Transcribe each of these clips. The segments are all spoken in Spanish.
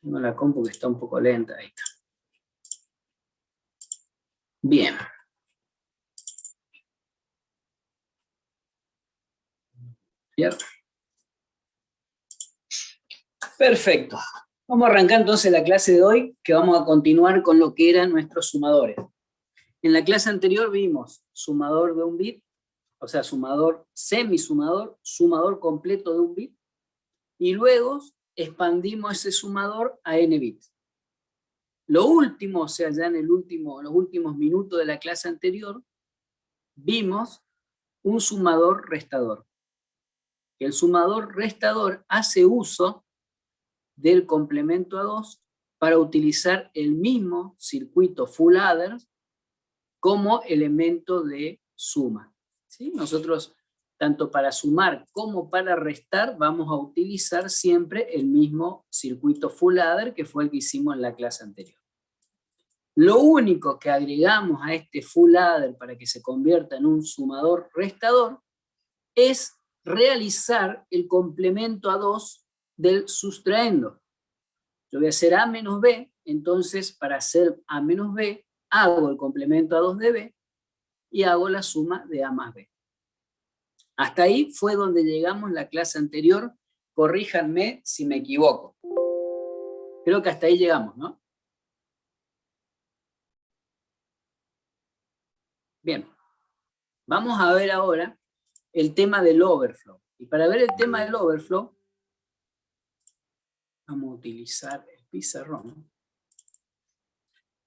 Tengo la compu que está un poco lenta, ahí está. Bien. ¿Cierto? Perfecto. Vamos a arrancar entonces la clase de hoy, que vamos a continuar con lo que eran nuestros sumadores. En la clase anterior vimos sumador de un bit, o sea, sumador, semisumador, sumador completo de un bit, y luego expandimos ese sumador a n bits. Lo último, o sea, ya en los últimos minutos de la clase anterior, vimos un sumador restador. El sumador restador hace uso del complemento a 2 para utilizar el mismo circuito full adder como elemento de suma. ¿Sí? Nosotros, tanto para sumar como para restar, vamos a utilizar siempre el mismo circuito full adder que fue el que hicimos en la clase anterior. Lo único que agregamos a este full adder para que se convierta en un sumador restador es realizar el complemento a 2 del sustraendo. Yo voy a hacer A menos B, entonces para hacer A menos B, hago el complemento a 2 de B y hago la suma de A más B. Hasta ahí fue donde llegamos en la clase anterior. Corríjanme si me equivoco. Creo que hasta ahí llegamos, ¿no? Bien. Vamos a ver ahora el tema del overflow. Y para ver el tema del overflow, vamos a utilizar el pizarrón.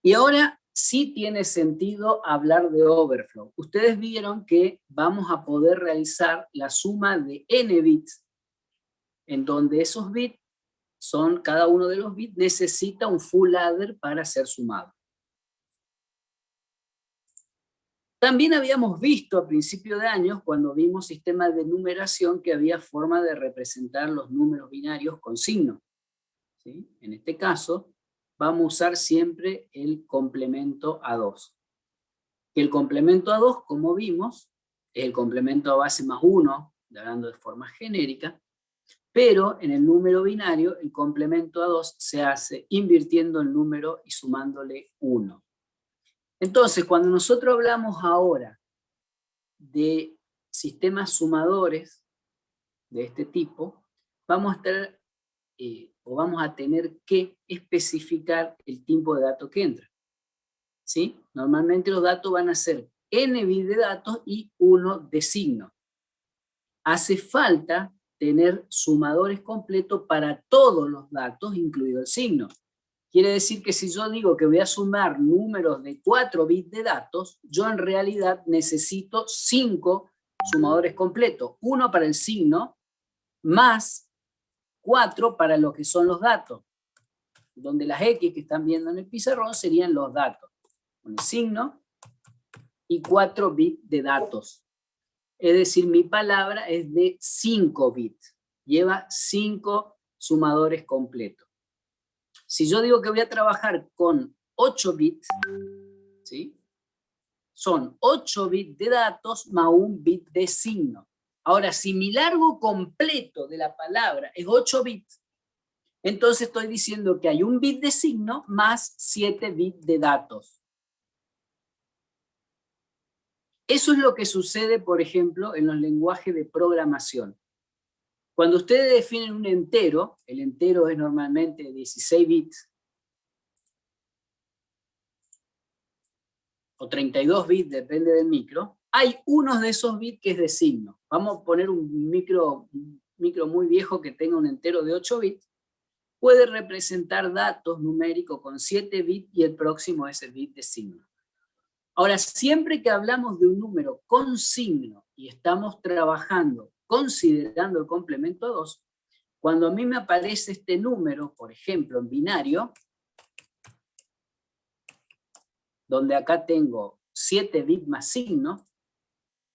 Y ahora sí tiene sentido hablar de overflow. Ustedes vieron que vamos a poder realizar la suma de n bits, en donde esos bits cada uno de los bits necesita un full adder para ser sumado. También habíamos visto a principios de años, cuando vimos sistemas de numeración, que había forma de representar los números binarios con signo. ¿Sí? En este caso, vamos a usar siempre el complemento a 2. El complemento a 2, como vimos, es el complemento a base más 1, hablando de forma genérica, pero en el número binario el complemento a 2 se hace invirtiendo el número y sumándole 1. Entonces, cuando nosotros hablamos ahora de sistemas sumadores de este tipo, vamos a tener que especificar el tipo de dato que entra. ¿Sí? Normalmente los datos van a ser n bits de datos y 1 de signo. Hace falta tener sumadores completos para todos los datos, incluido el signo. Quiere decir que si yo digo que voy a sumar números de 4 bits de datos, yo en realidad necesito 5 sumadores completos. 1 para el signo, más 4 para lo que son los datos. Donde las X que están viendo en el pizarrón serían los datos. Con el signo y 4 bits de datos. Es decir, mi palabra es de 5 bits. Lleva 5 sumadores completos. Si yo digo que voy a trabajar con 8 bits, ¿sí? Son 8 bits de datos más 1 bit de signo. Ahora, si mi largo completo de la palabra es 8 bits, entonces estoy diciendo que hay 1 bit de signo más 7 bits de datos. Eso es lo que sucede, por ejemplo, en los lenguajes de programación. Cuando ustedes definen un entero, el entero es normalmente 16 bits, o 32 bits, depende del micro, hay unos de esos bits que es de signo. Vamos a poner un micro muy viejo que tenga un entero de 8 bits, puede representar datos numéricos con 7 bits y el próximo es el bit de signo. Ahora, siempre que hablamos de un número con signo y estamos trabajando considerando el complemento a 2, cuando a mí me aparece este número, por ejemplo, en binario, donde acá tengo 7 bits más signo,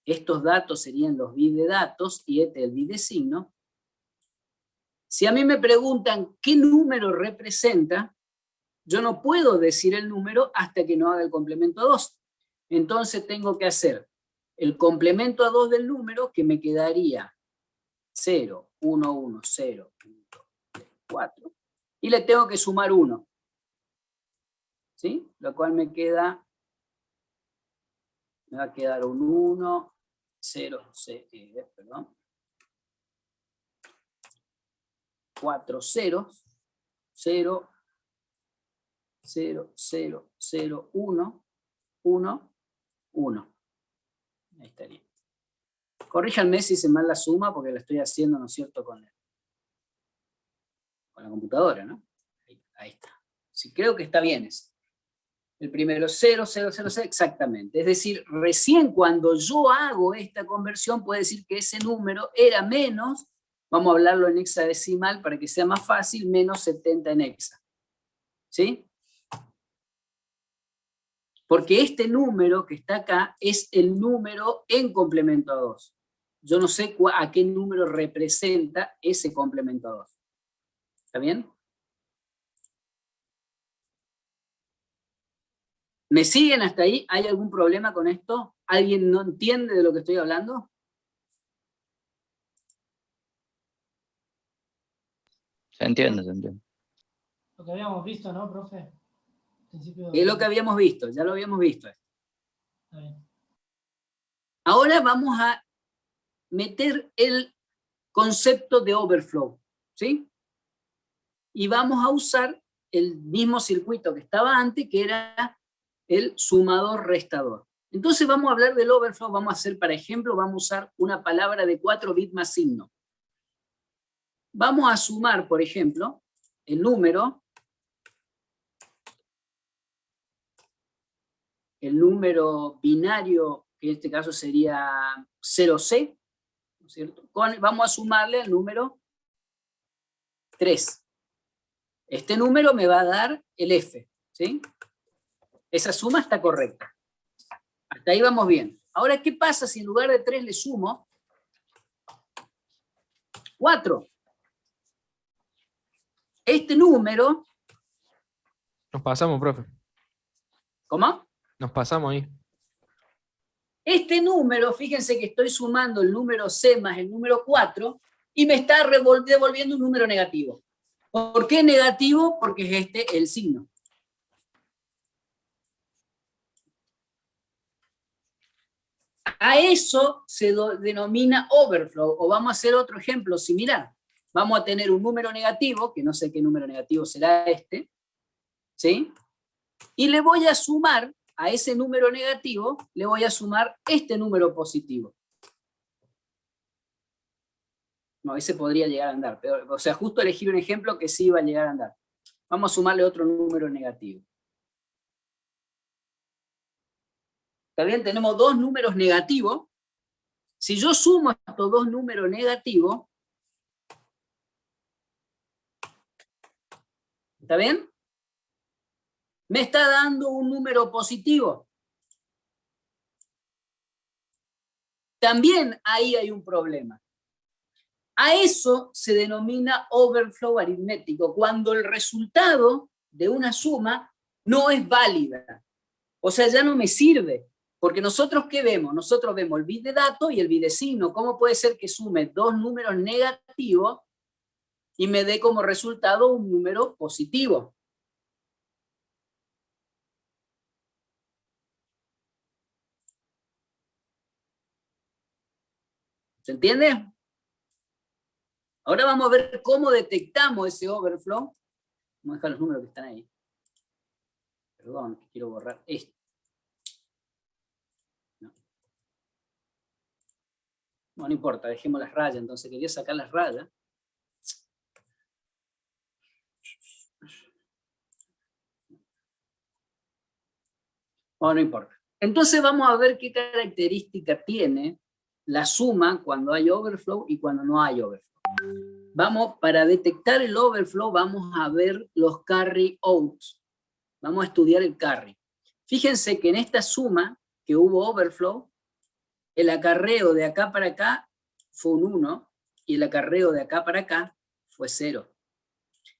estos datos serían los bits de datos y este el bit de signo. Si a mí me preguntan qué número representa, yo no puedo decir el número hasta que no haga el complemento a 2. Entonces tengo que hacer el complemento a 2 del número, que me quedaría 0, 1, 1, 0, 1, 2, 3, 4. y le tengo que sumar 1. ¿Sí? Lo cual me va a quedar un 1, 0, perdón. 4 ceros, 0, 0, 0, 0, 1, 1, 1. Ahí estaría. Corríjanme si hice mal la suma, porque la estoy haciendo, ¿no es cierto?, con la computadora, ¿no? Ahí está. Sí, creo que está bien eso. El primero 0, 0, 0, 0, exactamente. Es decir, recién cuando yo hago esta conversión, puedo decir que ese número era menos, vamos a hablarlo en hexadecimal para que sea más fácil, menos 70 en hexa. ¿Sí? Porque este número que está acá es el número en complemento a 2. Yo no sé a qué número representa ese complemento a 2. ¿Está bien? ¿Me siguen hasta ahí? ¿Hay algún problema con esto? ¿Alguien no entiende de lo que estoy hablando? Se entiende, se entiende. Lo que habíamos visto, ¿no, profe? Es lo que habíamos visto, ya lo habíamos visto. Está bien. Ahora vamos a meter el concepto de overflow, ¿sí? Y vamos a usar el mismo circuito que estaba antes, que era el sumador-restador. Entonces vamos a hablar del overflow, vamos a hacer, para ejemplo, vamos a usar una palabra de 4 bits más signo. Vamos a sumar, por ejemplo, el número binario, que en este caso sería 0C, ¿no es cierto? Vamos a sumarle el número 3. Este número me va a dar el F, ¿sí? Esa suma está correcta. Hasta ahí vamos bien. Ahora, ¿qué pasa si en lugar de 3 le sumo 4? Este número... Nos pasamos, profe. ¿Cómo? Nos pasamos ahí. Este número, fíjense que estoy sumando el número C más el número 4 y me está devolviendo un número negativo. ¿Por qué negativo? Porque es este el signo. A eso se denomina overflow, o vamos a hacer otro ejemplo similar. Vamos a tener un número negativo, que no sé qué número negativo será este, ¿sí? Y le voy a sumar a ese número negativo, le voy a sumar este número positivo. No, ese podría llegar a andar, pero, o sea, justo elegir un ejemplo que sí iba a llegar a andar. Vamos a sumarle otro número negativo. ¿Está bien? Tenemos dos números negativos. Si yo sumo estos dos números negativos, ¿está bien? Me está dando un número positivo. También ahí hay un problema. A eso se denomina overflow aritmético, cuando el resultado de una suma no es válida. O sea, ya no me sirve. Porque nosotros, ¿qué vemos? Nosotros vemos el bit de dato y el bit de signo. ¿Cómo puede ser que sume dos números negativos y me dé como resultado un número positivo? ¿Se entiende? Ahora vamos a ver cómo detectamos ese overflow. Vamos a dejar los números que están ahí. Perdón, que quiero borrar esto. No importa, dejemos las rayas. Entonces quería sacar las rayas. Bueno, no importa. Entonces vamos a ver qué característica tiene la suma cuando hay overflow y cuando no hay overflow. Para detectar el overflow vamos a ver los carry outs. Vamos a estudiar el carry. Fíjense que en esta suma que hubo overflow, el acarreo de acá para acá fue un 1 y el acarreo de acá para acá fue 0.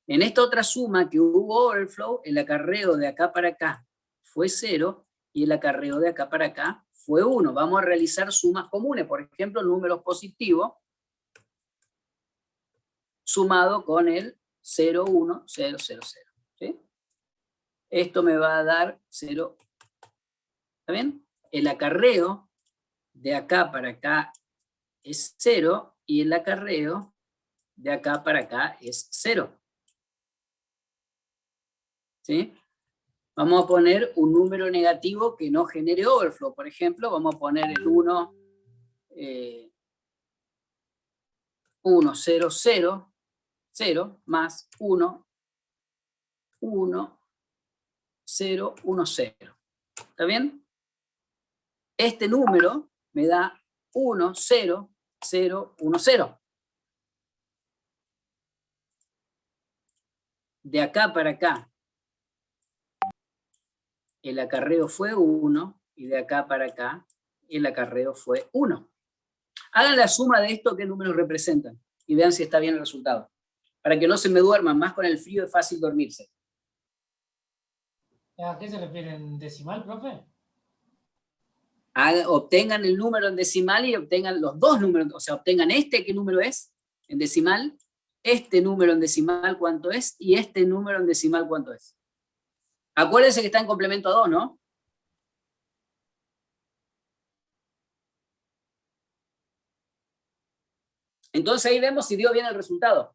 En esta otra suma que hubo overflow, el acarreo de acá para acá fue 0 y el acarreo de acá para acá fue 1. Vamos a realizar sumas comunes, por ejemplo, números positivos sumado con el 0, 1, 0, 0, 0. ¿Sí? Esto me va a dar 0. ¿Está bien? El acarreo de acá para acá es 0 y el acarreo de acá para acá es 0. ¿Sí? Vamos a poner un número negativo que no genere overflow. Por ejemplo, vamos a poner el 1, 1, 0, 0, 0, más 1, 1, 0, 1, 0. ¿Está bien? Este número me da 1, 0, 0, 1, 0. De acá para acá, el acarreo fue 1, y de acá para acá, el acarreo fue 1. Hagan la suma de esto, qué números representan, y vean si está bien el resultado. Para que no se me duerman, más con el frío es fácil dormirse. ¿A qué se refiere en decimal, profe? Obtengan el número en decimal y obtengan los dos números, o sea, obtengan este, ¿qué número es? En decimal, este número en decimal, ¿cuánto es? Y este número en decimal, ¿cuánto es? Acuérdense que está en complemento a 2, ¿no? Entonces ahí vemos si dio bien el resultado.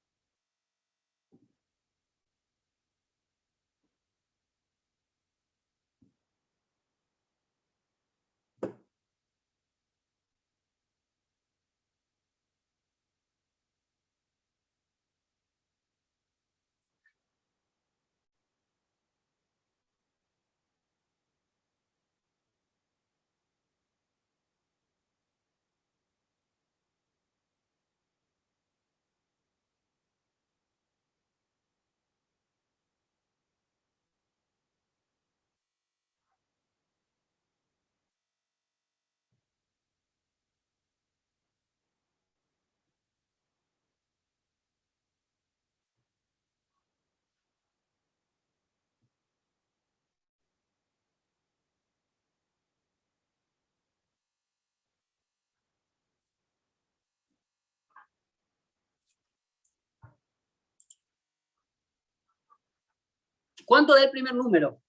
¿Cuánto da el primer número?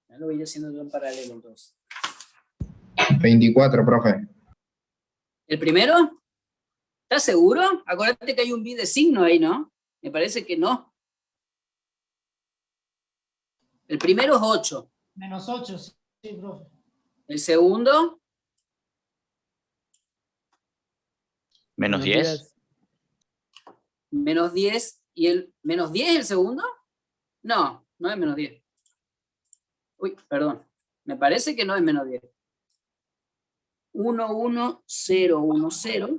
Ya lo voy haciendo yo en paralelo entonces. 24, profe. ¿El primero? ¿Estás seguro? Acuérdate que hay un bi de signo ahí, ¿no? Me parece que no. El primero es 8. Menos 8, sí, profe. El segundo, Menos 10. menos 10. ¿Y el menos 10 el segundo? No, no es menos 10. Uy, perdón. Me parece que no es menos 10. 1, 1, 0, 1, 0.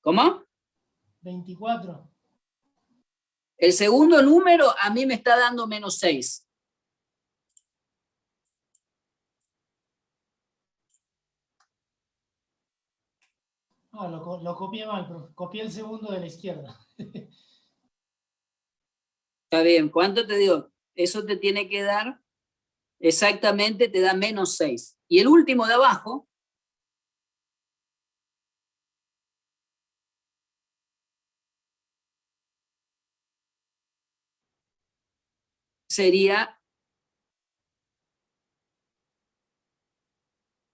¿Cómo? 24. El segundo número a mí me está dando menos 6. Ah, lo copié mal, profe. Copié el segundo de la izquierda. Está bien, ¿cuánto te dio? Eso te tiene que dar, exactamente te da menos 6. Y el último de abajo, sería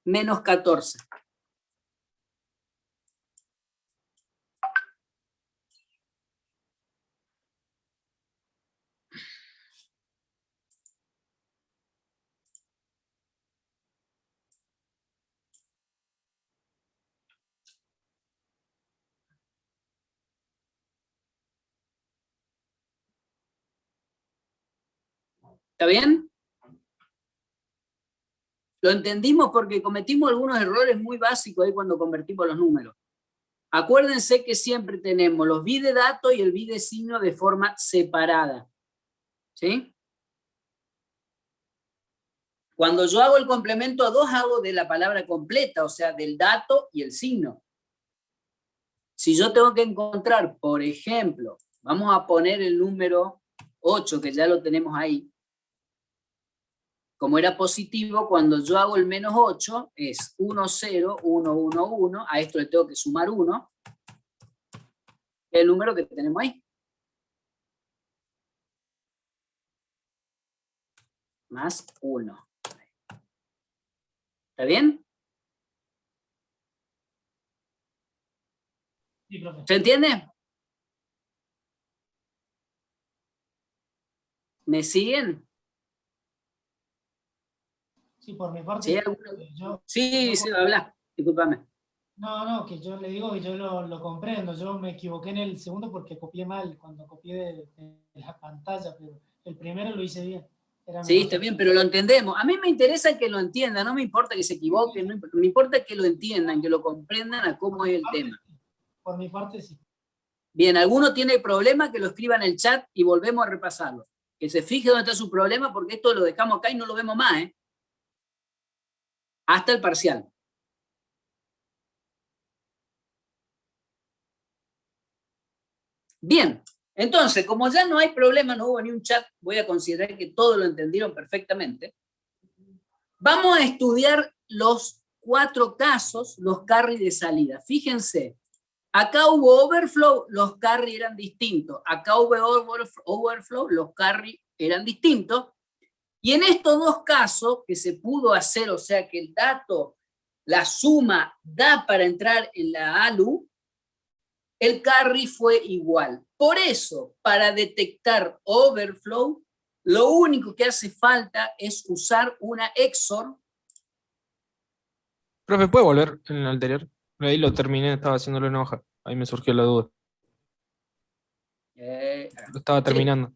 menos 14. ¿Está bien? Lo entendimos porque cometimos algunos errores muy básicos ahí cuando convertimos los números. Acuérdense que siempre tenemos los bi de dato y el bi de signo de forma separada. ¿Sí? Cuando yo hago el complemento a 2, hago de la palabra completa, o sea, del dato y el signo. Si yo tengo que encontrar, por ejemplo, vamos a poner el número 8, que ya lo tenemos ahí. Como era positivo, cuando yo hago el menos 8, es 1, 0, 1, 1, 1. A esto le tengo que sumar 1. El número que tenemos ahí. más 1. ¿Está bien? Sí, profe. ¿Se entiende? ¿Me siguen? Sí, por mi parte, ¿Sí? ¿Alguna? yo, Sí, sí, habla. Discúlpame. no, que yo le digo que yo lo comprendo. Yo me equivoqué en el segundo porque copié mal cuando copié de la pantalla, pero el primero lo hice bien. Era Sí, menos está bien, fácil. pero lo entendemos. A mí me interesa que lo entiendan, no me importa que se equivoquen, me importa que lo entiendan, que lo comprendan a cómo es el tema. Por mi parte, sí. Bien, ¿alguno tiene problema? Que lo escriba en el chat y volvemos a repasarlo. Que se fije dónde está su problema, porque esto lo dejamos acá y no lo vemos más, ¿eh? Hasta el parcial. Bien, entonces, como ya no hay problema, no hubo ni un chat, voy a considerar que todos lo entendieron perfectamente. Vamos a estudiar los 4 casos, los carry de salida. Fíjense, acá hubo overflow, los carry eran distintos. Acá hubo overflow, los carry eran distintos. Y en estos 2 casos que se pudo hacer, o sea que el dato, la suma, da para entrar en la ALU, el carry fue igual. Por eso, para detectar overflow, lo único que hace falta es usar una XOR. Profe, ¿puede volver en el anterior? Ahí lo terminé, estaba haciéndolo en hoja. Ahí me surgió la duda. Lo estaba Sí, terminando.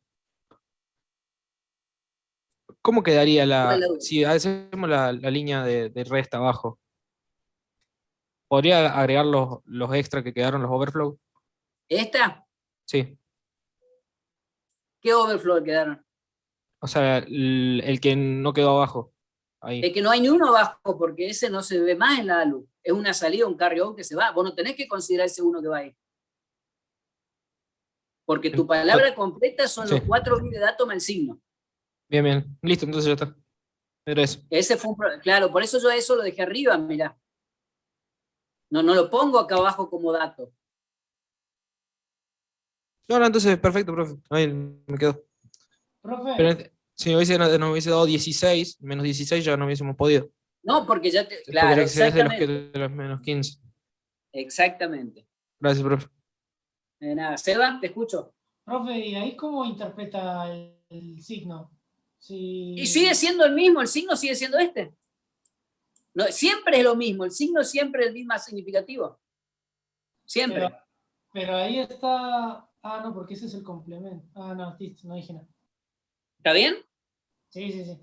¿Cómo quedaría ¿cuál es la duda? si hacemos la línea de resta abajo? ¿Podría agregar los extra que quedaron, los overflow? ¿Esta? Sí. ¿Qué overflow quedaron? O sea, el que no quedó abajo. Ahí. Es que no hay ni uno abajo, porque ese no se ve más en la ALU. Es una salida, un carry over que se va. Vos no tenés que considerar ese uno que va ahí. Porque tu palabra completa son Sí. los 4 bits de datos más el signo. Bien, bien. Listo, entonces ya está. Era eso. Ese fue claro, por eso yo eso lo dejé arriba, mirá. No lo pongo acá abajo como dato. No, entonces perfecto, profe. Ahí me quedo. Profe, Pero si nos hubiese dado 16, menos 16 ya no hubiésemos podido. No, porque ya Porque claro, ya que es exactamente. de los menos 15. Exactamente. Gracias, profe. De nada. Seba, te escucho. profe, ¿y ahí cómo interpreta el signo? Y sigue Si, siendo el mismo, el signo sigue siendo este. No, siempre es lo mismo, el signo siempre es el más significativo. Siempre. pero ahí está. Ah, no, porque ese es el complemento. Ah, no, listo, no dije nada. ¿Está bien? Sí, sí, sí.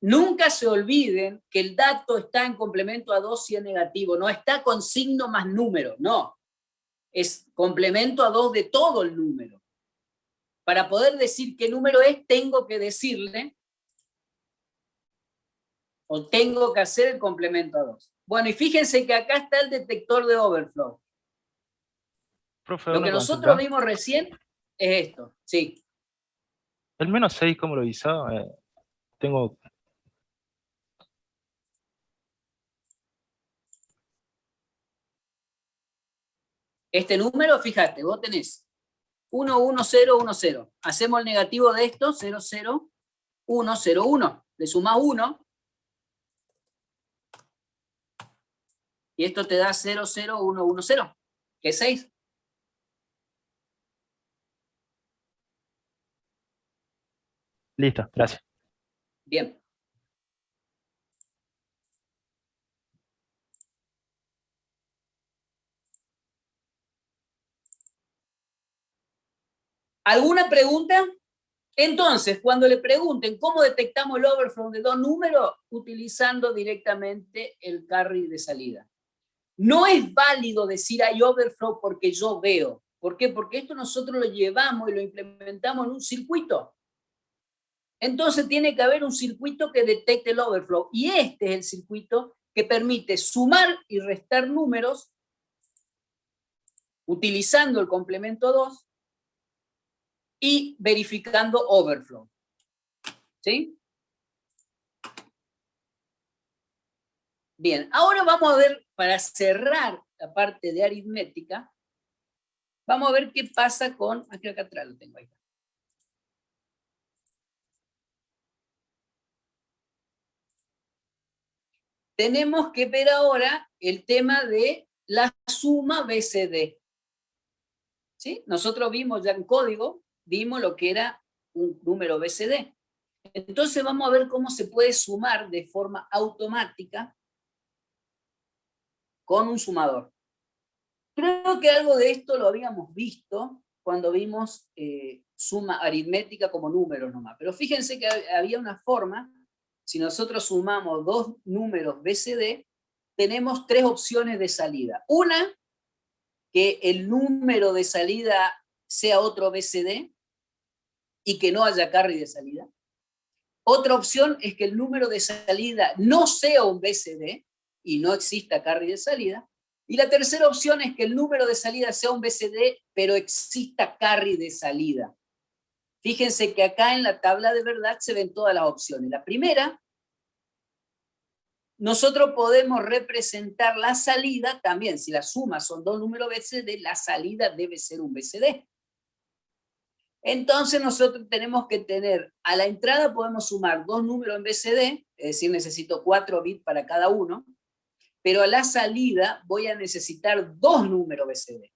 Nunca se olviden que el dato está en complemento a 2 si es negativo, no está con signo más número, no. Es complemento a 2 de todo el número. Para poder decir qué número es, tengo que decirle o tengo que hacer el complemento a 2. Bueno, y fíjense que acá está el detector de overflow. Profe, Lo una que nosotros consulta. vimos recién es esto, sí. El menos 6, ¿cómo lo hizo? Tengo. Este número, fíjate, vos tenés 1, 1, 0, 1, 0. Hacemos el negativo de esto, 0, 0, 1, 0, 1. Le sumás 1 y esto te da 0, 0, 1, 1, 0, que es 6. Listo, gracias. Bien. ¿Alguna pregunta? Entonces, cuando le pregunten cómo detectamos el overflow de 2 números, utilizando directamente el carry de salida. No es válido decir hay overflow porque yo veo. ¿Por qué? Porque esto nosotros lo llevamos y lo implementamos en un circuito. Entonces tiene que haber un circuito que detecte el overflow. Y este es el circuito que permite sumar y restar números utilizando el complemento 2 y verificando overflow. ¿Sí? Bien, ahora vamos a ver, para cerrar la parte de aritmética, vamos a ver qué pasa con, aquí acá atrás lo tengo ahí. tenemos que ver ahora el tema de la suma BCD. ¿Sí? Nosotros vimos ya en código, vimos lo que era un número BCD. Entonces vamos a ver cómo se puede sumar de forma automática con un sumador. Creo que algo de esto lo habíamos visto cuando vimos suma aritmética como números nomás. Pero fíjense que había una forma, si nosotros sumamos dos números BCD, tenemos tres opciones de salida. Una, que el número de salida sea otro BCD y que no haya carry de salida. Otra opción es que el número de salida no sea un BCD y no exista carry de salida. Y la tercera opción es que el número de salida sea un BCD, pero exista carry de salida. Fíjense que acá en la tabla de verdad se ven todas las opciones. La primera, nosotros podemos representar la salida también. Si la suma son dos números BCD, la salida debe ser un BCD. Entonces nosotros tenemos que tener, a la entrada podemos sumar dos números en BCD, es decir, necesito 4 bits para cada uno, pero a la salida voy a necesitar dos números BCD.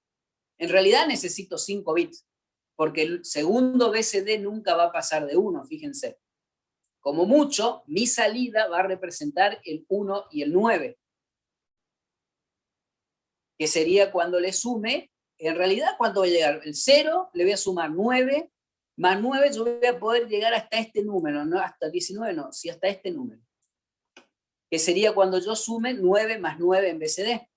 En realidad necesito 5 bits, porque el segundo BCD nunca va a pasar de 1, fíjense. Como mucho, mi salida va a representar el 1 y el 9, que sería cuando le sume. En realidad, ¿cuánto voy a llegar? El 0, le voy a sumar 9, más 9 yo voy a poder llegar hasta este número, no hasta 19, no, sí hasta este número. Que sería cuando yo sume 9 más 9 en BCD.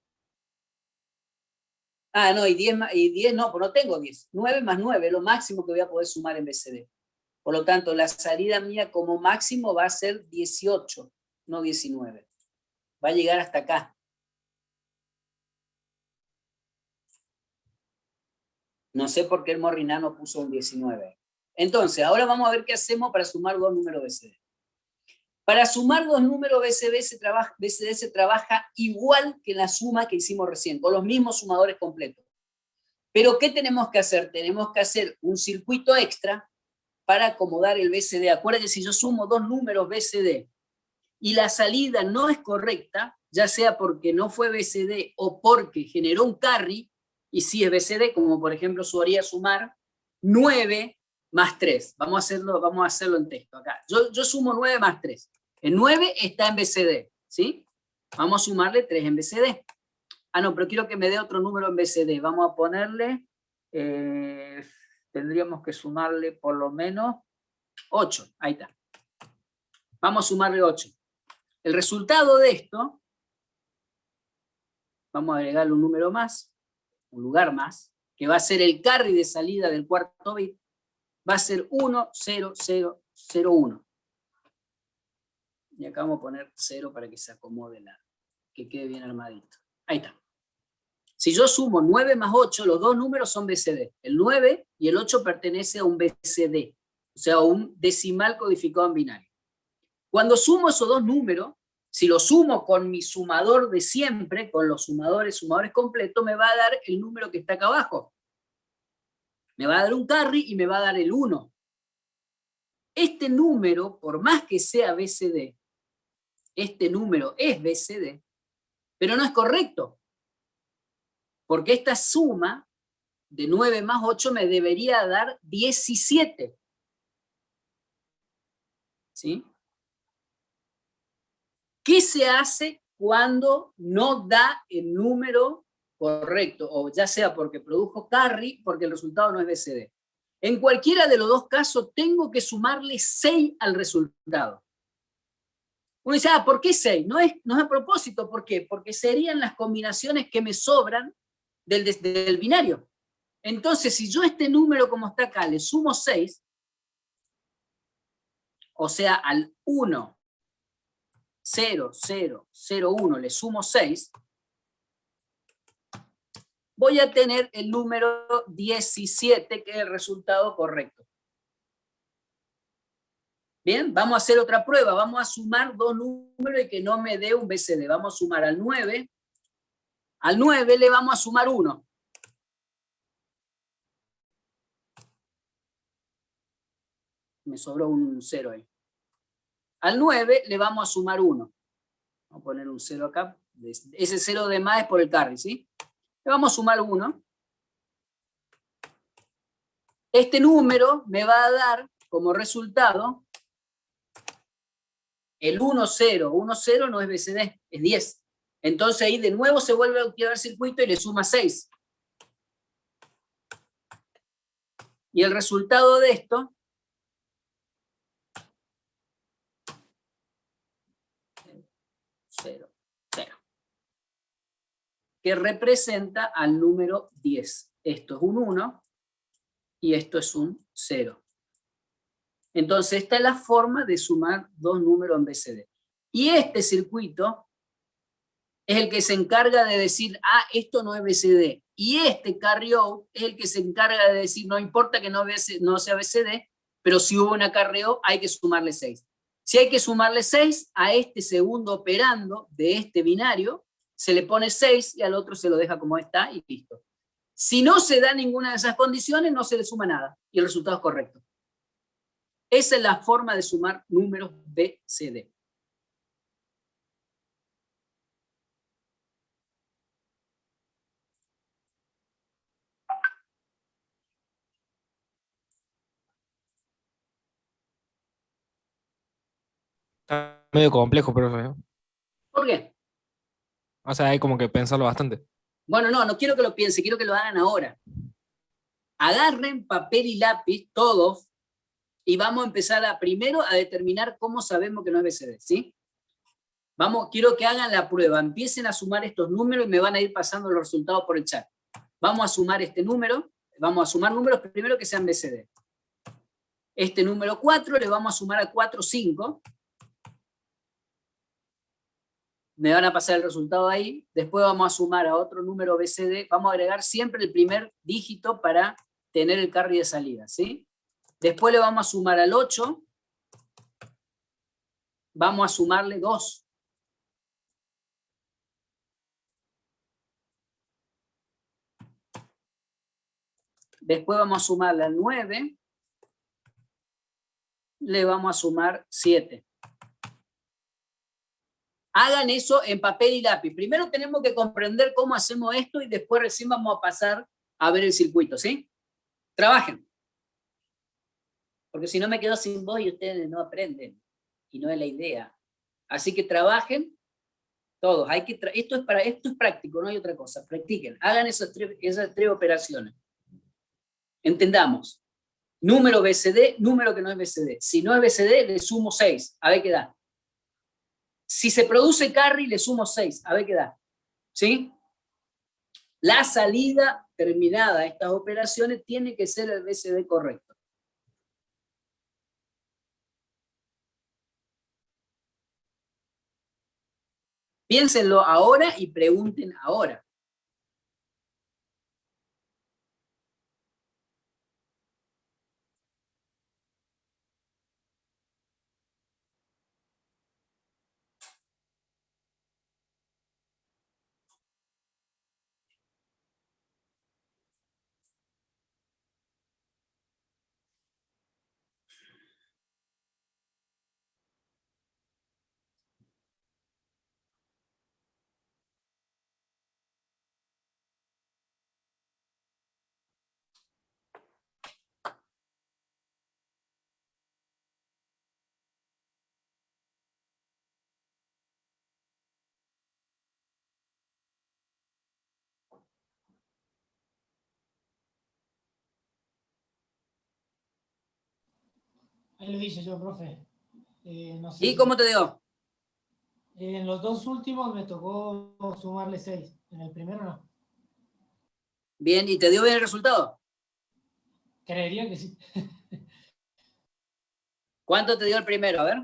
Ah, no, y 10 no, pues no tengo 10. 9 más 9 es lo máximo que voy a poder sumar en BCD. Por lo tanto, la salida mía como máximo va a ser 18, no 19. Va a llegar hasta acá. No sé por qué el Morrinano puso un 19. Entonces, ahora vamos a ver qué hacemos para sumar dos números BCD. Para sumar dos números BCD se trabaja igual que la suma que hicimos recién, con los mismos sumadores completos. Pero ¿qué tenemos que hacer? Tenemos que hacer un circuito extra para acomodar el BCD. Acuérdense que si yo sumo dos números BCD y la salida no es correcta, ya sea porque no fue BCD o porque generó un carry, y si es BCD, como por ejemplo yo haría sumar 9 más 3. Vamos a hacerlo en texto acá. Yo sumo 9 más 3. El 9 está en BCD, ¿sí? Vamos a sumarle 3 en BCD. Ah, no, pero quiero que me dé otro número en BCD. Vamos a ponerle, tendríamos que sumarle por lo menos 8. Ahí está. Vamos a sumarle 8. El resultado de esto, vamos a agregarle un número más, un lugar más, que va a ser el carry de salida del cuarto bit, va a ser 1, 0, 0, 0, 1. Y acá vamos a poner 0 para que se acomode, que quede bien armadito. Ahí está. Si yo sumo 9 más 8, los dos números son BCD. El 9 y el 8 pertenece a un BCD, o sea, a un decimal codificado en binario. Cuando sumo esos dos números, si lo sumo con mi sumador de siempre, con los sumadores completos, me va a dar el número que está acá abajo. Me va a dar un carry y me va a dar el 1. Este número, por más que sea BCD, este número es BCD, pero no es correcto. Porque esta suma de 9 más 8 me debería dar 17. ¿Sí? ¿Qué se hace cuando no da el número correcto? O ya sea porque produjo carry, porque el resultado no es BCD. En cualquiera de los dos casos tengo que sumarle 6 al resultado. Uno dice, ¿por qué 6? No es a propósito. ¿Por qué? Porque serían las combinaciones que me sobran del binario. Entonces, si yo este número como está acá le sumo 6, o sea, al 1, 0, 0, 0, 1 le sumo 6, voy a tener el número 17, que es el resultado correcto. Bien, vamos a hacer otra prueba. Vamos a sumar dos números y que no me dé un BCD. Vamos a sumar al 9. Al 9 le vamos a sumar 1. Me sobró un 0 ahí. Al 9 le vamos a sumar 1. Vamos a poner un 0 acá. Ese 0 de más es por el carry, ¿sí? Le vamos a sumar 1. Este número me va a dar como resultado el 1, 0. 1, 0 no es BCD, es 10. Entonces ahí de nuevo se vuelve a activar el circuito y le suma 6. Y el resultado de esto es 0, 0. Que representa al número 10. Esto es un 1 y esto es un 0. Entonces esta es la forma de sumar dos números en BCD. Y este circuito es el que se encarga de decir, ah, esto no es BCD. Y este carry out es el que se encarga de decir, no importa que no sea BCD, pero si hubo una carry out hay que sumarle 6. Si hay que sumarle 6, a este segundo operando de este binario, se le pone 6 y al otro se lo deja como está y listo. Si no se da ninguna de esas condiciones, no se le suma nada y el resultado es correcto. Esa es la forma de sumar números BCD. Está medio complejo, profe. ¿Por qué? O sea, hay como que pensarlo bastante. Bueno, no quiero que lo piensen, quiero que lo hagan ahora. Agarren papel y lápiz, todos, y vamos a empezar primero a determinar cómo sabemos que no es BCD, ¿sí? Quiero que hagan la prueba, empiecen a sumar estos números y me van a ir pasando los resultados por el chat. Vamos a sumar este número, vamos a sumar números primero que sean BCD. Este número 4 le vamos a sumar a 4, 5. Me van a pasar el resultado ahí. Después vamos a sumar a otro número BCD. Vamos a agregar siempre el primer dígito para tener el carry de salida, ¿sí? Después le vamos a sumar al 8. Vamos a sumarle 2. Después vamos a sumarle al 9. Le vamos a sumar 7. Hagan eso en papel y lápiz. Primero tenemos que comprender cómo hacemos esto y después recién vamos a pasar a ver el circuito, ¿sí? Trabajen. Porque si no me quedo sin voz y ustedes no aprenden. Y no es la idea. Así que trabajen todos. Esto es práctico, no hay otra cosa. Practiquen. Hagan esas tres operaciones. Entendamos. Número BCD, número que no es BCD. Si no es BCD, le sumo 6. A ver qué da. Si se produce carry, le sumo 6. A ver qué da. ¿Sí? La salida terminada a estas operaciones tiene que ser el BCD correcto. Piénsenlo ahora y pregunten ahora. Ahí lo hice yo, profe. No sé ¿Y cómo te digo? En los dos últimos me tocó sumarle 6. En el primero no. Bien, ¿y te dio bien el resultado? Creería que sí. ¿Cuánto te dio el primero? A ver.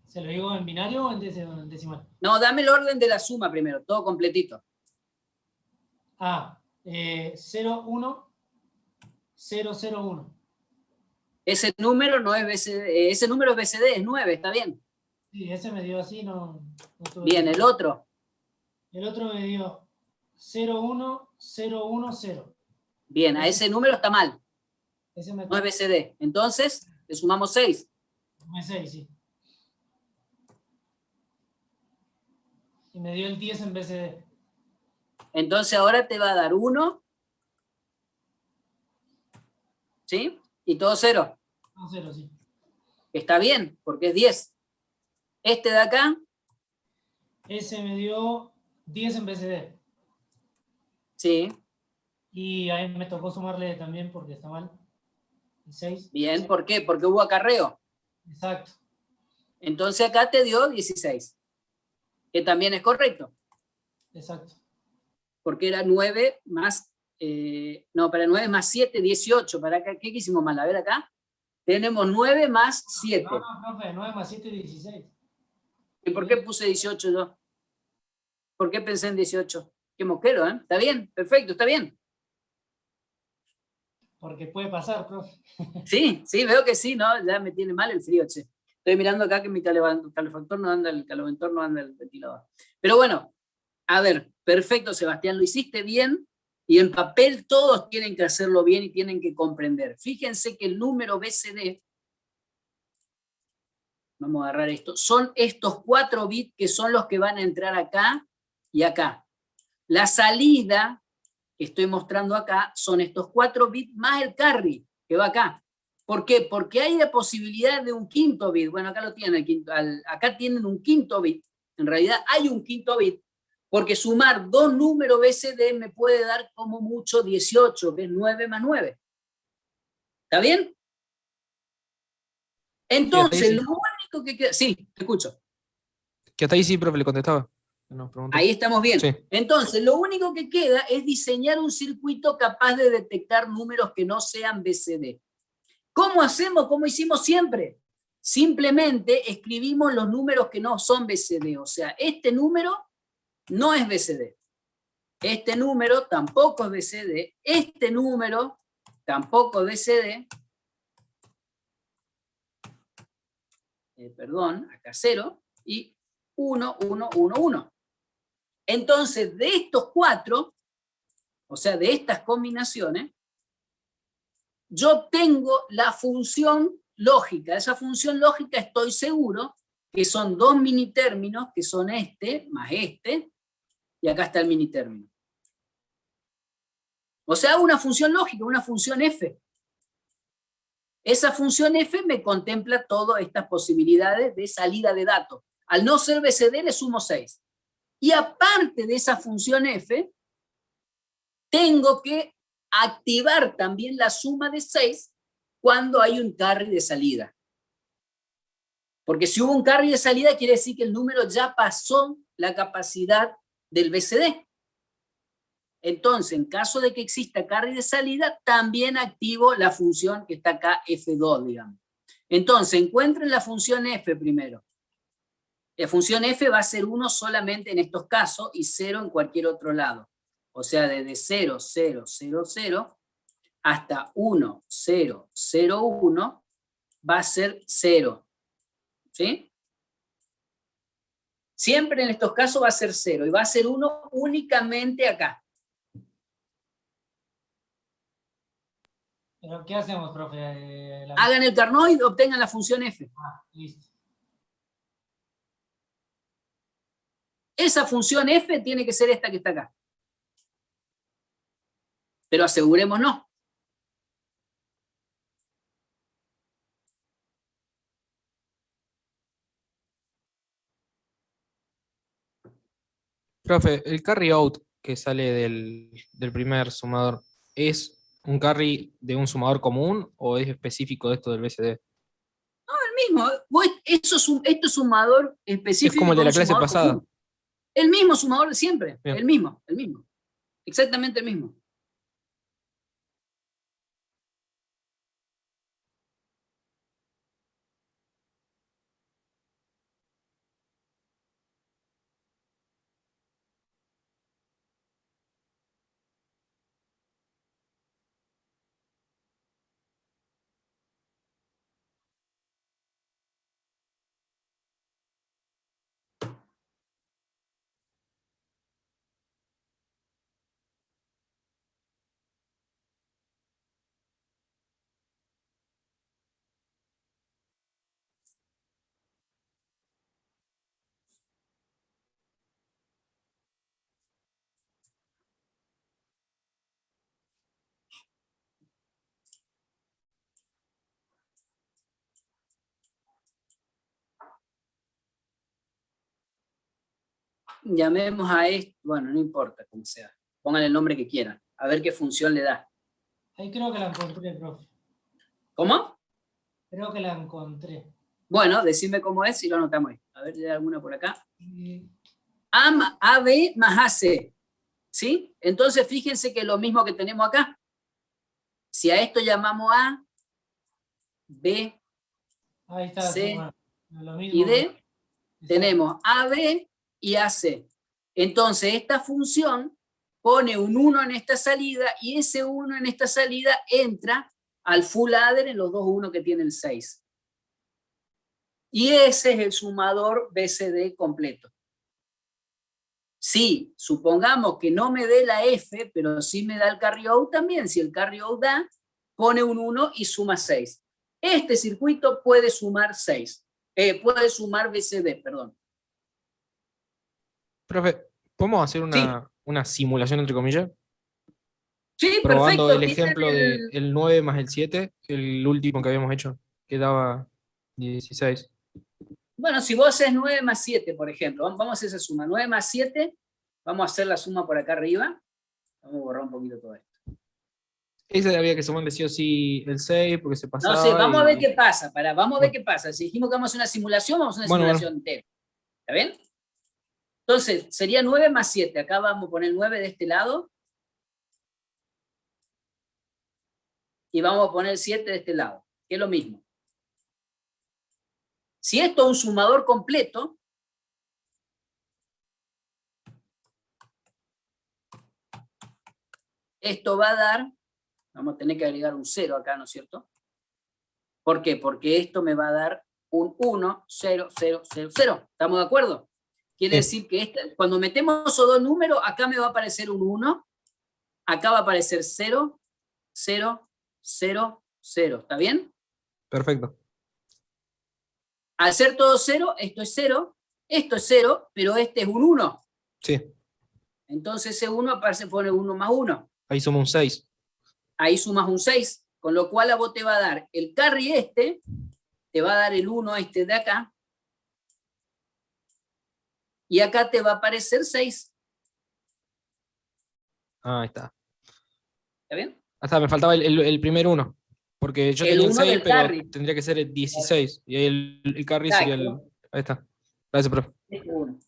¿Se lo digo en binario o en decimal? No, dame el orden de la suma primero, todo completito. 0, 1, 0, 0, 1. Ese número no es BCD, ese número es BCD, es 9, está bien. Sí, ese me dio así, no Bien, el otro. El otro me dio 0, 1, 0, 1, 0. Bien, a ese número está mal. Ese me No es BCD. Entonces, le sumamos 6. Sumé 6, sí. Y me dio el 10 en BCD. Entonces ahora te va a dar 1, ¿sí? Y todo 0. No, 0, sí. Está bien, porque es 10. Este de acá, Ese me dio 10 en BCD. sí, Y ahí me tocó sumarle también porque está mal. 16. bien, ¿por qué? Porque hubo acarreo. Exacto. Entonces acá te dio 16, que también es correcto, Exacto. porque era 9 más, no, para 9 más 7, 18. Para acá, ¿qué quisimos mal? A ver acá. Tenemos 9 más 7. No, profe, 9 más 7, 16. ¿Y por qué puse 18 yo? ¿Por qué pensé en 18? Qué moquero, ¿eh? Está bien, perfecto, está bien. Porque puede pasar, profe. Sí, sí, veo que sí, ¿no? Ya me tiene mal el frío, che. Estoy mirando acá que mi calefactor no anda, el calefactor no anda el ventilador. Pero bueno, a ver, perfecto, Sebastián, lo hiciste bien, y en papel todos tienen que hacerlo bien y tienen que comprender. Fíjense que el número BCD, vamos a agarrar esto, son estos 4 bits que son los que van a entrar acá y acá. La salida que estoy mostrando acá son estos 4 bits más el carry que va acá. ¿Por qué? Porque hay la posibilidad de un quinto bit. Bueno, acá lo tienen, acá tienen un quinto bit. En realidad hay un quinto bit, porque sumar 2 números BCD me puede dar como mucho 18, que es 9 más 9. ¿Está bien? Entonces, lo único que queda... Sí, te escucho. Que hasta ahí sí, profe, le contestaba. Nos preguntó. Ahí estamos bien. Sí. Entonces, lo único que queda es diseñar un circuito capaz de detectar números que no sean BCD. ¿Cómo hacemos? Como hicimos siempre. Simplemente escribimos los números que no son BCD. O sea, este número no es BCD. Este número tampoco es BCD. Este número tampoco es BCD. Perdón, acá 0. Y 1, 1, 1, 1. Entonces, de estos 4, o sea, de estas combinaciones, yo tengo la función lógica. Esa función lógica estoy seguro que son 2 mini términos, que son este más este, y acá está el mini término. O sea, una función lógica, una función f. Esa función f me contempla todas estas posibilidades de salida de datos. Al no ser BCD le sumo 6. Y aparte de esa función f, tengo que activar también la suma de 6 cuando hay un carry de salida. Porque si hubo un carry de salida, quiere decir que el número ya pasó la capacidad del BCD. Entonces, en caso de que exista carry de salida, también activo la función que está acá, F2, digamos. Entonces, encuentren la función F primero. La función F va a ser 1 solamente en estos casos y 0 en cualquier otro lado. O sea, desde 0, 0, 0, 0 hasta 1, 0, 0, 1 va a ser 0. ¿Sí? Siempre en estos casos va a ser 0 y va a ser 1 únicamente acá. ¿Pero qué hacemos, profe? Hagan el Carnot y obtengan la función f. Listo. Esa función f tiene que ser esta que está acá. Pero asegurémonos. Profe, el carry out que sale del primer sumador, ¿es un carry de un sumador común o es específico de esto del BCD? El mismo. Esto es sumador Es específico como y el de con la un clase sumador pasada. común. El mismo sumador de siempre. Bien. El mismo, el mismo. Exactamente el mismo. llamemos a esto, bueno, no importa cómo sea, pongan el nombre que quieran, a ver qué función le da. Ahí creo que la encontré, profe. ¿Cómo? Creo que la encontré. Bueno, decime cómo es y lo anotamos ahí. A ver, ¿hay alguna por acá? Y- AB más AC, ¿sí? Entonces fíjense que es lo mismo que tenemos acá. Si a esto llamamos A, B, Ahí está, C bueno, lo y mismo. D, Exacto. tenemos AB y AC. Entonces esta función pone un 1 en esta salida y ese 1 en esta salida entra al full adder en los dos 1 que tiene el 6. Y ese es el sumador BCD completo. Si supongamos que no me dé la F, pero sí me da el carry out también, si el carry out da, pone un 1 y suma 6. Este circuito puede sumar 6. Puede sumar BCD, perdón. Profe, ¿podemos hacer Sí, una simulación entre comillas? sí, Probando perfecto. el Tienen ejemplo de el 9 más el 7, el último que habíamos hecho, que daba 16. Bueno, si vos haces 9 más 7, por ejemplo, vamos a hacer esa suma. 9 más 7, vamos a hacer la suma por acá arriba. Vamos a borrar un poquito todo esto. Ese había que sumarle sí o sí el 6 porque se No pasaba. sé, vamos a ver y... qué pasa. Vamos a ver Bueno, qué pasa. Si dijimos que vamos a hacer una simulación, vamos a hacer una bueno, simulación entera. ¿Está bien? Entonces, sería 9 más 7. Acá vamos a poner 9 de este lado. Y vamos a poner 7 de este lado, que es lo mismo. Si esto es un sumador completo, esto va a dar, vamos a tener que agregar un 0 acá, ¿no es cierto? ¿Por qué? Porque esto me va a dar un 1, 0, 0, 0, 0. ¿Estamos de acuerdo? Quiere sí. decir que cuando metemos esos dos números, acá me va a aparecer un 1, acá va a aparecer 0, 0, 0, 0. ¿Está bien? Perfecto. Al ser todo 0, esto es 0, pero este es un 1. Sí, Entonces ese 1 aparece, pone 1 más 1. ahí somos un 6. Ahí sumas un 6, con lo cual a vos te va a dar el carry este, te va a dar el 1 este de acá, y acá te va a aparecer 6. Ah, ahí está. ¿Está bien? Hasta me faltaba el primer 1. Porque yo El tenía el 1 6, del pero carry. tendría que ser el 16. Y ahí el carry sería el. Exacto. Ahí está. Gracias, profe. Este 1.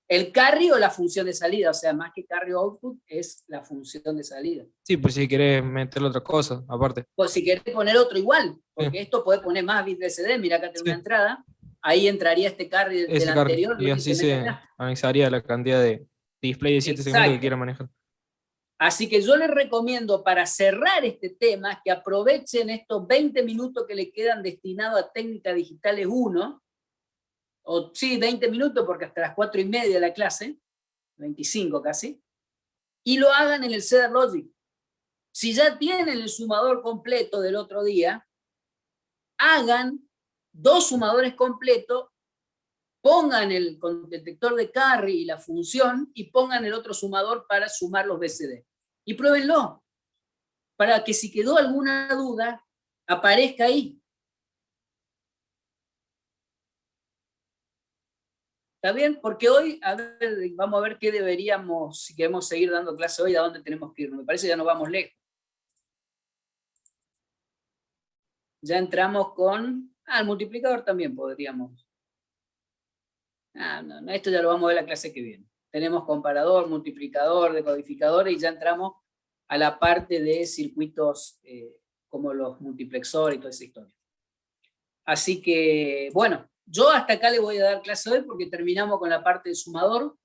El carry o la función de salida, o sea, más que carry o output, es la función de salida. Sí, pues si querés meterle otra cosa, aparte. Pues si querés poner otro igual, porque Sí. esto puede poner más bits de CD, mira acá tengo Sí. una entrada, ahí entraría este carry del Ese carry. anterior, Y ¿no? así Y se mete se acá. anexaría la cantidad de display de 7 segundos que Exacto. quiera manejar. Así que yo les recomiendo, para cerrar este tema, que aprovechen estos 20 minutos que le quedan destinados a Técnica Digitales 1, o sí, 20 minutos, porque hasta las 4:30 de la clase, 25 casi, y lo hagan en el Cedar Logic. Si ya tienen el sumador completo del otro día, hagan 2 sumadores completos, pongan el detector de carry y la función, y pongan el otro sumador para sumar los BCD. Y pruébenlo, para que si quedó alguna duda, aparezca ahí. ¿Está bien? Porque hoy, a ver, vamos a ver qué deberíamos, si queremos seguir dando clase hoy, a dónde tenemos que ir. Me parece que ya nos vamos lejos. Ya entramos con... el multiplicador también podríamos. No, esto ya lo vamos a ver la clase que viene. Tenemos comparador, multiplicador, decodificador, y ya entramos a la parte de circuitos como los multiplexores y toda esa historia. Así que, bueno, yo hasta acá le voy a dar clase hoy porque terminamos con la parte de sumador,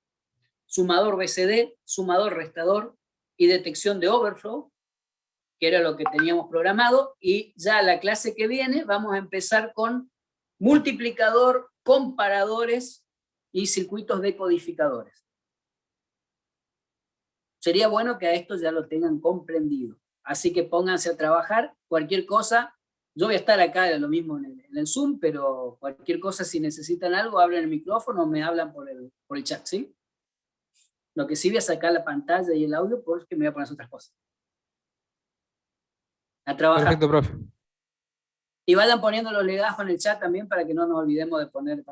sumador BCD, sumador restador y detección de overflow, que era lo que teníamos programado, y ya la clase que viene vamos a empezar con multiplicador, comparadores y circuitos decodificadores. Sería bueno que a esto ya lo tengan comprendido. Así que pónganse a trabajar, cualquier cosa. Yo voy a estar acá lo mismo en el Zoom, pero cualquier cosa, si necesitan algo, hablen el micrófono o me hablan por el chat, ¿sí? Lo que sí voy a sacar la pantalla y el audio porque me voy a poner otras cosas. A trabajar. Perfecto, profe. Y vayan poniendo los legajos en el chat también para que no nos olvidemos de poner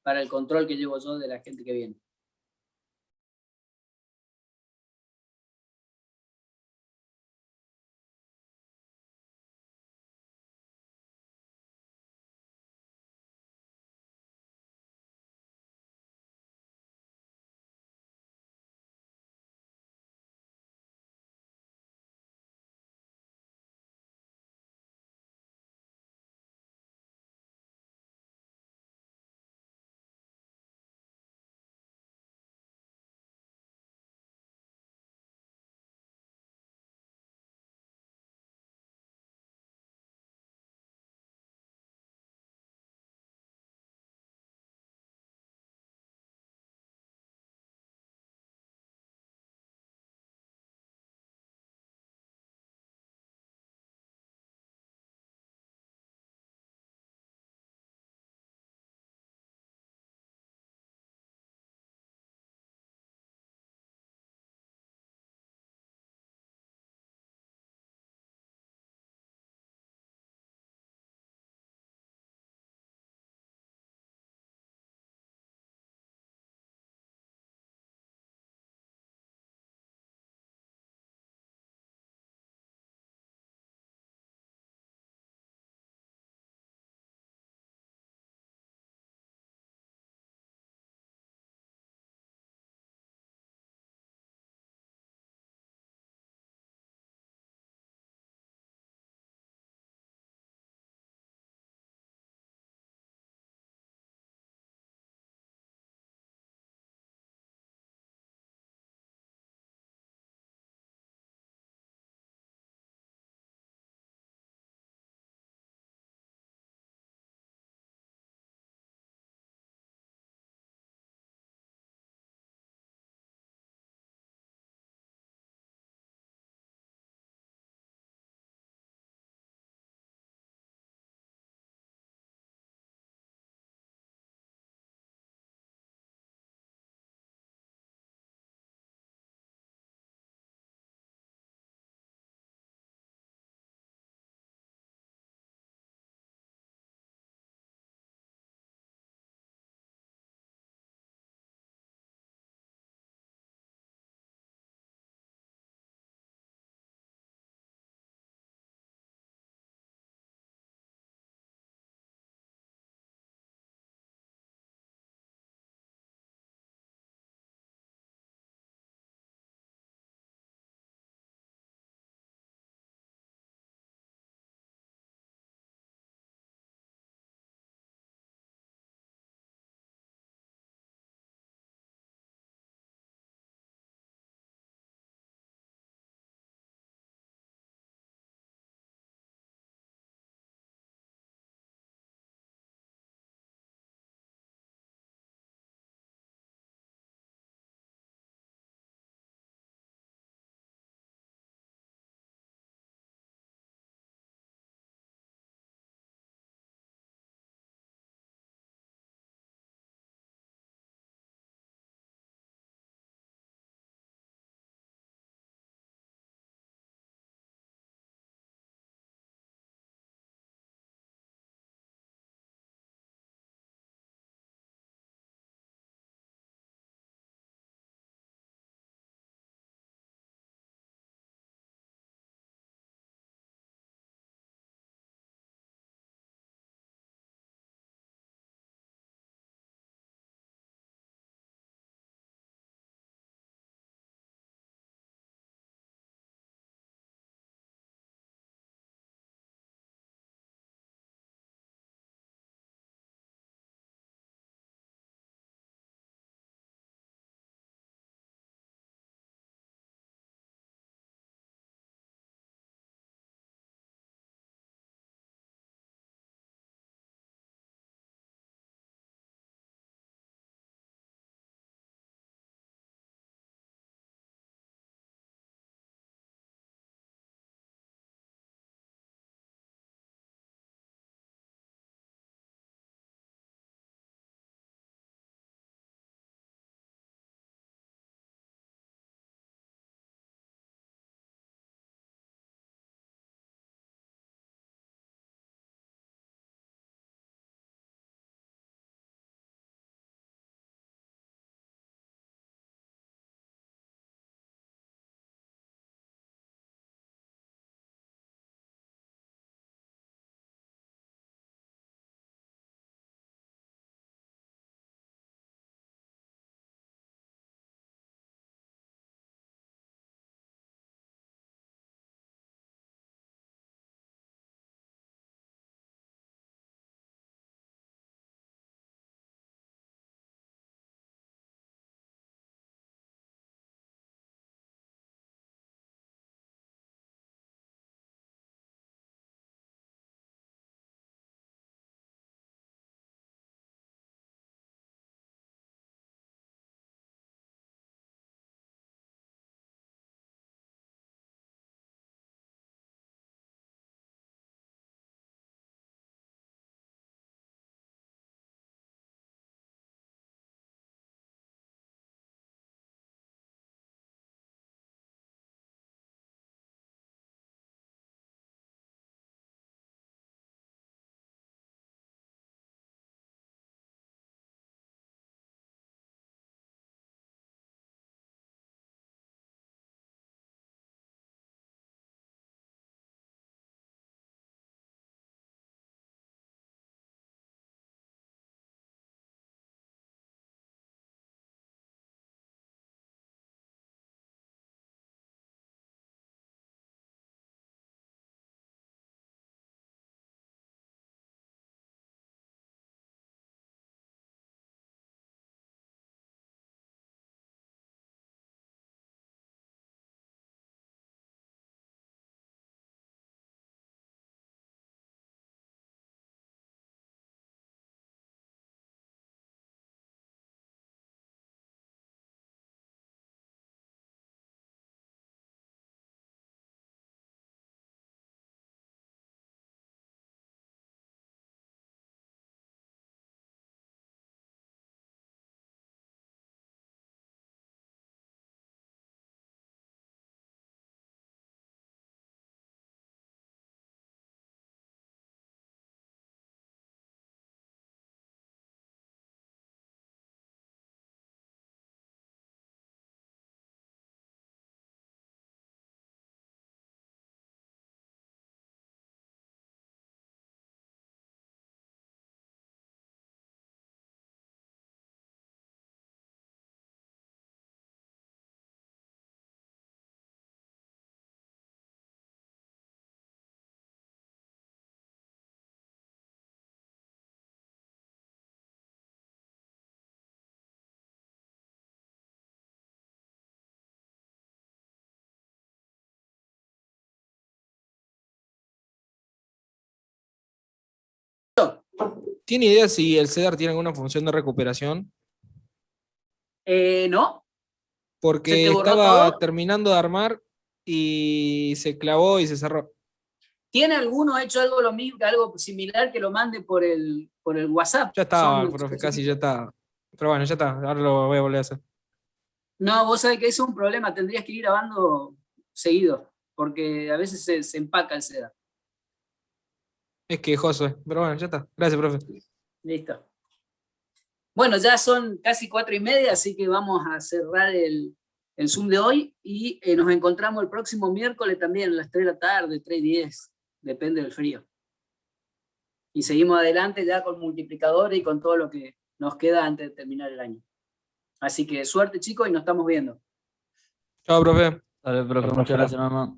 para el control que llevo yo de la gente que viene. ¿Tiene idea si el CEDAR tiene alguna función de recuperación? ¿No? ¿Se Porque te borró estaba todo? terminando de armar y se clavó y se cerró. ¿Tiene alguno hecho algo lo mismo, algo similar que lo mande por el WhatsApp? Ya estaba, profe, casi ya estaba. Pero bueno, ya está, ahora lo voy a volver a hacer. No, vos sabés que eso es un problema, tendrías que ir grabando seguido, porque a veces se empaca el seda. Es quejoso, pero bueno, ya está. Gracias, profe. Listo. Bueno, ya son casi 4:30, así que vamos a cerrar el Zoom de hoy y nos encontramos el próximo miércoles también a las 3 de la tarde, 3:10, depende del frío. Y seguimos adelante ya con multiplicadores y con todo lo que nos queda antes de terminar el año. Así que suerte, chicos, y nos estamos viendo. Chao, profe. Dale, profe, muchas gracias, mamá.